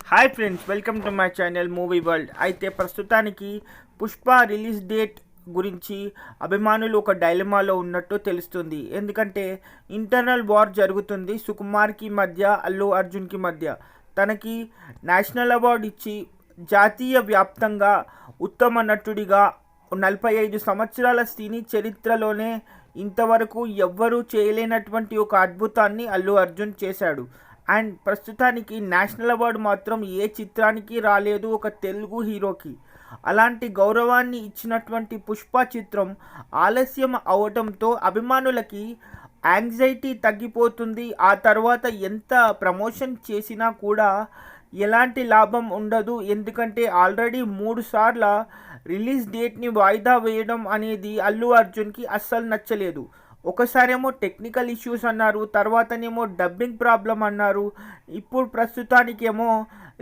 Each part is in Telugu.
Hi friends, welcome to my channel movie world. అయితే ప్రస్తుతానికి పుష్ప రిలీజ్ డేట్ గురించి అభిమానులు ఒక డైలమాలో ఉన్నట్టు తెలుస్తుంది. ఎందుకంటే ఇంటర్నల్ వార్ జరుగుతుంది సుకుమార్కి మధ్య, అల్లు అర్జున్కి మధ్య. తనకి నేషనల్ అవార్డు ఇచ్చి జాతీయ వ్యాప్తంగా ఉత్తమ నటుడిగా 45 సంవత్సరాల సినీ చరిత్రలోనే ఇంతవరకు ఎవ్వరూ చేయలేనటువంటి ఒక అద్భుతాన్ని అల్లు అర్జున్ చేశాడు. అండ్ ప్రస్తుతానికి నేషనల్ అవార్డు మాత్రం ఏ చిత్రానికి రాలేదు, ఒక తెలుగు హీరోకి. అలాంటి గౌరవాన్ని ఇచ్చినటువంటి పుష్ప చిత్రం ఆలస్యం అవడంతో అభిమానులకి యాంగ్జైటీ తగ్గిపోతుంది. ఆ తర్వాత ఎంత ప్రమోషన్ చేసినా కూడా ఎలాంటి లాభం ఉండదు. ఎందుకంటే ఆల్రెడీ 3 సార్ల రిలీజ్ డేట్ని వాయిదా వేయడం అనేది అల్లు అర్జున్కి అస్సలు నచ్చలేదు. ఒకసారేమో టెక్నికల్ ఇష్యూస్ అన్నారు, తర్వాతనేమో డబ్బింగ్ ప్రాబ్లం అన్నారు, ఇప్పుడు ప్రస్తుతానికేమో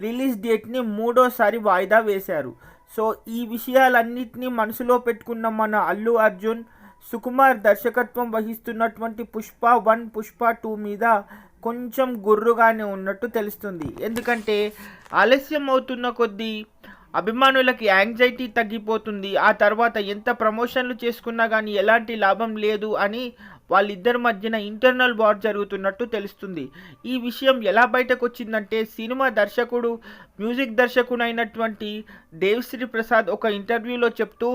రిలీజ్ డేట్ని 3వ సారి వాయిదా వేశారు. సో ఈ విషయాలన్నింటినీ మనసులో పెట్టుకున్న మన అల్లు అర్జున్ సుకుమార్ దర్శకత్వం వహిస్తున్నటువంటి పుష్ప 1, పుష్ప 2 మీద కొంచెం గుర్రుగానే ఉన్నట్టు తెలుస్తుంది. ఎందుకంటే ఆలస్యం అవుతున్న కొద్దీ అభిమానులకి యాంగ్జైటీ తగ్గిపోతుంది. ఆ తర్వాత ఎంత ప్రమోషన్లు చేసుకున్నా కానీ ఎలాంటి లాభం లేదు అని వాళ్ళిద్దరి మధ్యన ఇంటర్నల్ వార్ జరుగుతున్నట్టు తెలుస్తుంది. ఈ విషయం ఎలా బయటకు వచ్చిందంటే సినిమా దర్శకుడు, మ్యూజిక్ దర్శకుడు అయినటువంటి దేవిశ్రీ ప్రసాద్ ఒక ఇంటర్వ్యూలో చెప్తూ,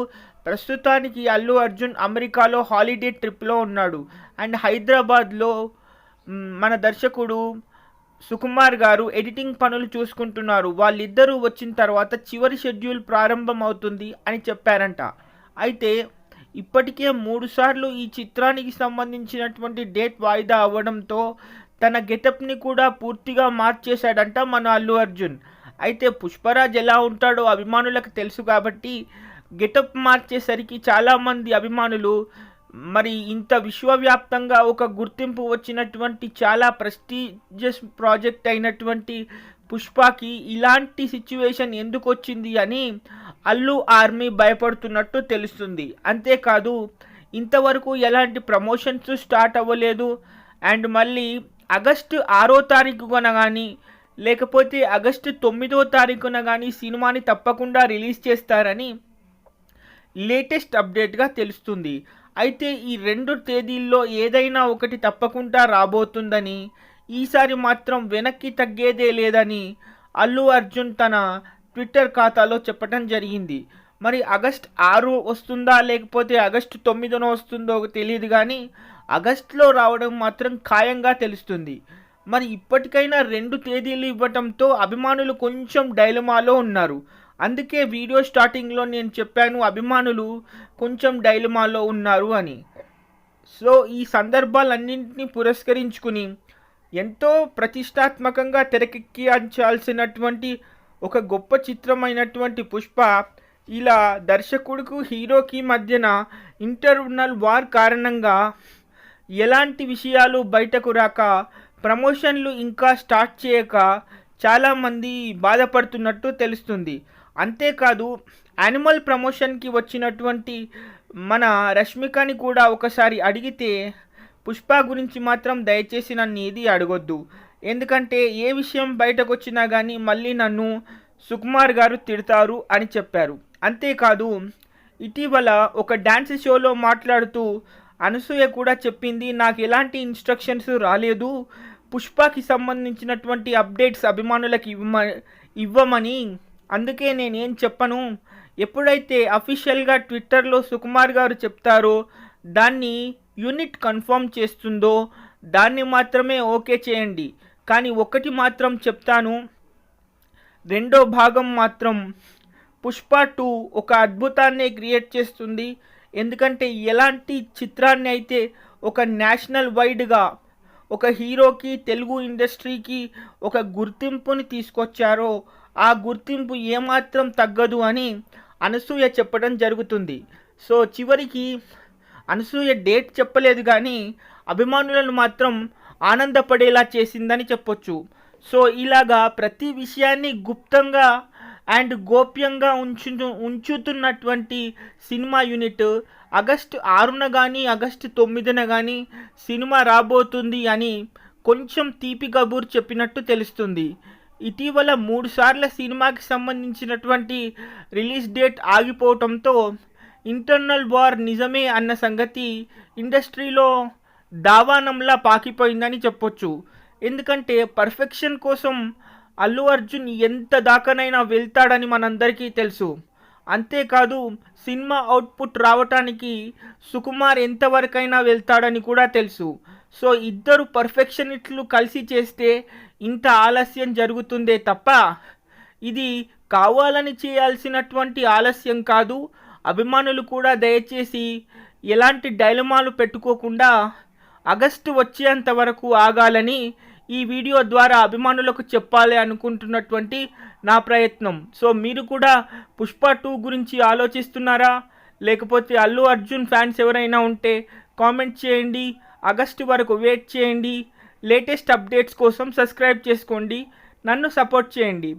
ప్రస్తుతానికి అల్లు అర్జున్ అమెరికాలో హాలిడే ట్రిప్లో ఉన్నాడు అండ్ హైదరాబాద్లో మన దర్శకుడు సుకుమార్ గారు ఎడిటింగ్ పనులు చూసుకుంటున్నారు. వాళ్ళిద్దరూ వచ్చిన తర్వాత చివరి షెడ్యూల్ ప్రారంభం అవుతుంది అని చెప్పారంట. అయితే ఇప్పటికే 3 సార్లు ఈ చిత్రానికి సంబంధించినటువంటి డేట్ వాయిదా అవ్వడంతో తన గెటప్ని కూడా పూర్తిగా మార్చేశాడంట మన అల్లు అర్జున్. అయితే పుష్పరాజ్ ఎలా ఉంటాడో అభిమానులకు తెలుసు కాబట్టి గెటప్ మార్చేసరికి చాలామంది అభిమానులు మరి ఇంత విశ్వవ్యాప్తంగా ఒక గుర్తింపు వచ్చినటువంటి చాలా ప్రెస్టీజియస్ ప్రాజెక్ట్ అయినటువంటి పుష్పకి ఇలాంటి సిచ్యువేషన్ ఎందుకు వచ్చింది అని అల్లు ఆర్మీ భయపడుతున్నట్టు తెలుస్తుంది. అంతేకాదు ఇంతవరకు ఎలాంటి ప్రమోషన్స్ స్టార్ట్ అవ్వలేదు. అండ్ మళ్ళీ ఆగస్టు 6వ తారీఖున కానీ లేకపోతే ఆగస్టు 9వ తారీఖున కానీ సినిమాని తప్పకుండా రిలీజ్ చేస్తారని లేటెస్ట్ అప్డేట్గా తెలుస్తుంది. అయితే ఈ 2 తేదీల్లో ఏదైనా ఒకటి తప్పకుండా రాబోతుందని, ఈసారి మాత్రం వెనక్కి తగ్గేదే లేదని అల్లు అర్జున్ తన ట్విట్టర్ ఖాతాలో చెప్పడం జరిగింది. మరి ఆగస్ట్ 6 వస్తుందా లేకపోతే ఆగస్టు 9న వస్తుందో తెలియదు, కానీ ఆగస్టులో రావడం మాత్రం ఖాయంగా తెలుస్తుంది. మరి ఇప్పటికైనా 2 తేదీలు ఇవ్వడంతో అభిమానులు కొంచెం డైలమాలో ఉన్నారు. అందుకే వీడియో స్టార్టింగ్లో నేను చెప్పాను అభిమానులు కొంచెం డైలమాలో ఉన్నారు అని. సో ఈ సందర్భాలన్నింటినీ పురస్కరించుకుని ఎంతో ప్రతిష్టాత్మకంగా తెరకెక్కించాల్సినటువంటి ఒక గొప్ప చిత్రమైనటువంటి పుష్ప ఇలా దర్శకుడికి హీరోకి మధ్యన ఇంటర్నల్ వార్ కారణంగా ఎలాంటి విషయాలు బయటకు రాక, ప్రమోషన్లు ఇంకా స్టార్ట్ చేయక చాలామంది బాధపడుతున్నట్టు తెలుస్తుంది. అంతేకాదు యానిమల్ ప్రమోషన్కి వచ్చినటువంటి మన రష్మికని కూడా ఒకసారి అడిగితే పుష్ప గురించి మాత్రం దయచేసి నన్ను ఏది అడగొద్దు, ఎందుకంటే ఏ విషయం బయటకు వచ్చినా కానీ మళ్ళీ నన్ను సుకుమార్ గారు తిడతారు అని చెప్పారు. అంతేకాదు ఇటీవల ఒక డ్యాన్స్ షోలో మాట్లాడుతూ అనసూయ కూడా చెప్పింది, నాకు ఎలాంటి ఇన్స్ట్రక్షన్స్ రాలేదు, పుష్పకి సంబంధించినటువంటి అప్డేట్స్ అభిమానులకు ఇవ్వమని, అందుకే నేనేం చెప్పను, ఎప్పుడైతే అఫీషియల్గా ట్విట్టర్లో సుకుమార్ గారు చెప్తారో, దాన్ని యూనిట్ కన్ఫర్మ్ చేస్తుందో దాన్ని మాత్రమే ఓకే చేయండి. కానీ ఒకటి మాత్రం చెప్తాను, 2వ భాగం మాత్రం పుష్ప 2 ఒక అద్భుతాన్ని క్రియేట్ చేస్తుంది. ఎందుకంటే ఎలాంటి చిత్రాన్ని అయితే ఒక నేషనల్ వైడ్గా ఒక హీరోకి, తెలుగు ఇండస్ట్రీకి ఒక గుర్తింపుని తీసుకొచ్చారో ఆ గుర్తింపు ఏమాత్రం తగ్గదు అని అనసూయ చెప్పడం జరుగుతుంది. సో చివరికి అనసూయ డేట్ చెప్పలేదు, కానీ అభిమానులను మాత్రం ఆనందపడేలా చేసిందని చెప్పొచ్చు. సో ఇలాగా ప్రతి విషయాన్ని గుప్తంగా అండ్ గోప్యంగా ఉంచుతున్నటువంటి సినిమా యూనిట్ ఆగస్టు 6న కానీ ఆగస్టు 9న కానీ సినిమా రాబోతుంది అని కొంచెం తీపి కబూర్ చెప్పినట్టు తెలుస్తుంది. ఇటీవల 3 సార్ల సినిమాకి సంబంధించినటువంటి రిలీజ్ డేట్ ఆగిపోవటంతో ఇంటర్నల్ వార్ నిజమే అన్న సంగతి ఇండస్ట్రీలో దావానంలా పాకిపోయిందని చెప్పొచ్చు. ఎందుకంటే పర్ఫెక్షన్ కోసం అల్లు అర్జున్ ఎంత దాకానైనా వెళ్తాడని మనందరికీ తెలుసు. అంతేకాదు సినిమా అవుట్పుట్ రావటానికి సుకుమార్ ఎంతవరకైనా వెళ్తాడని కూడా తెలుసు. సో ఇద్దరు పర్ఫెక్షనిస్టులు కలిసి చేస్తే ఇంత ఆలస్యం జరుగుతుందే తప్ప ఇది కావాలని చేయాల్సినటువంటి ఆలస్యం కాదు. అభిమానులు కూడా దయచేసి ఎలాంటి డైలమాలు పెట్టుకోకుండా ఆగస్టు వచ్చేంత వరకు ఆగాలని ఈ వీడియో ద్వారా అభిమానులకు చెప్పాలి అనుకుంటున్నటువంటి నా ప్రయత్నం. సో మీరు కూడా పుష్ప 2 గురించి ఆలోచిస్తున్నారా? లేకపోతే అల్లు అర్జున్ ఫ్యాన్స్ ఎవరైనా ఉంటే కామెంట్ చేయండి. ఆగస్టు వరకు వెయిట్ చేయండి. లేటెస్ట్ అప్డేట్స్ కోసం సబ్స్క్రైబ్ చేసుకోండి. నన్ను సపోర్ట్ చేయండి.